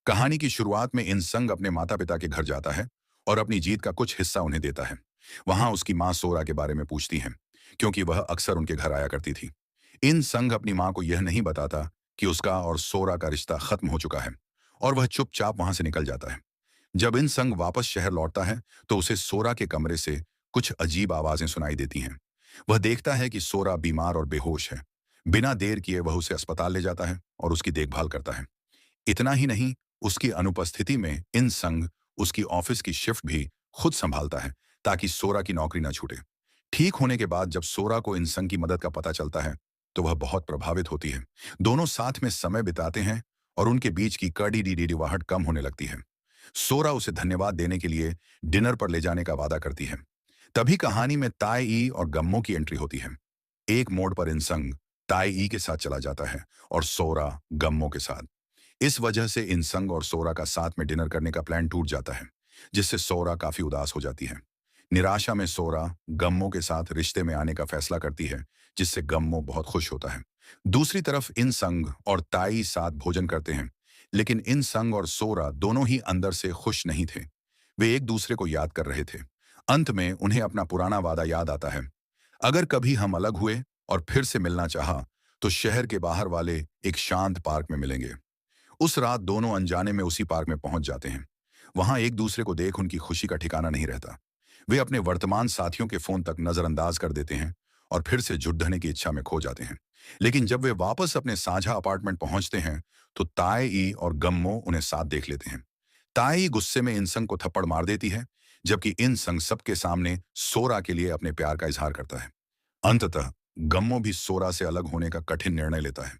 कहानी की शुरुआत में इंसंग अपने माता पिता के घर जाता है और अपनी जीत का कुछ हिस्सा उन्हें देता है। वहां उसकी माँ सोरा के बारे में पूछती है, क्योंकि वह अक्सर उनके घर आया करती थी। इंसंग अपनी माँ को यह नहीं बताता कि उसका और सोरा का रिश्ता खत्म हो चुका है, और वह चुपचाप वहां से निकल जाता है। जब इंसंग वापस शहर लौटता है तो उसे सोरा के कमरे से कुछ अजीब आवाजें सुनाई देती हैं। वह देखता है कि सोरा बीमार और बेहोश है। बिना देर किए वह उसे अस्पताल ले जाता है और उसकी देखभाल करता है। इतना ही नहीं, उसकी अनुपस्थिति में इन संग उसकी ऑफिस की शिफ्ट भी खुद संभालता है, ताकि सोरा की नौकरी ना छूटे। ठीक होने के बाद जब सोरा को इन संग की मदद का पता चलता है तो वह बहुत प्रभावित होती है। दोनों साथ में समय बिताते हैं और उनके बीच की कड़ी डीडीवाहट कम होने लगती है। सोरा उसे धन्यवाद देने के लिए डिनर पर ले जाने का वादा करती है। तभी कहानी में ताई ई और गम्मो की एंट्री होती है। एक मोड़ पर इंसंग ताई ई के साथ चला जाता है और सोरा गम्मो के साथ। इस वजह से इंसंग और सोरा का साथ में डिनर करने का प्लान टूट जाता है, जिससे सोरा काफी उदास हो जाती है। निराशा में सोरा गम्मो के साथ रिश्ते में आने का फैसला करती है, जिससे गम्मो बहुत खुश होता है। दूसरी तरफ इंसंग और ताई साथ भोजन करते हैं, लेकिन इंसंग और सोरा दोनों ही अंदर से खुश नहीं थे। वे एक दूसरे को याद कर रहे थे। अंत में उन्हें अपना पुराना वादा याद आता है। अगर कभी हम अलग हुए और फिर से मिलना चाहा, तो शहर के बाहर वाले एक शांत पार्क में मिलेंगे। उस रात दोनों अनजाने में उसी पार्क में पहुंच जाते हैं। वहां एक दूसरे को देख उनकी खुशी का ठिकाना नहीं रहता। वे अपने वर्तमान साथियों के फोन तक नजरअंदाज कर देते हैं और फिर से जुट ढने की इच्छा में खो जाते हैं। लेकिन जब वे वापस अपने साझा अपार्टमेंट पहुंचते हैं तो ताई और गम्मो उन्हें साथ देख लेते हैं। ताई गुस्से में इंसंग को थप्पड़ मार देती है, जबकि इंसंग सबके सामने सोरा के लिए अपने प्यार का इजहार करता है। अंततः गम्मो भी सोरा से अलग होने का कठिन निर्णय लेता है।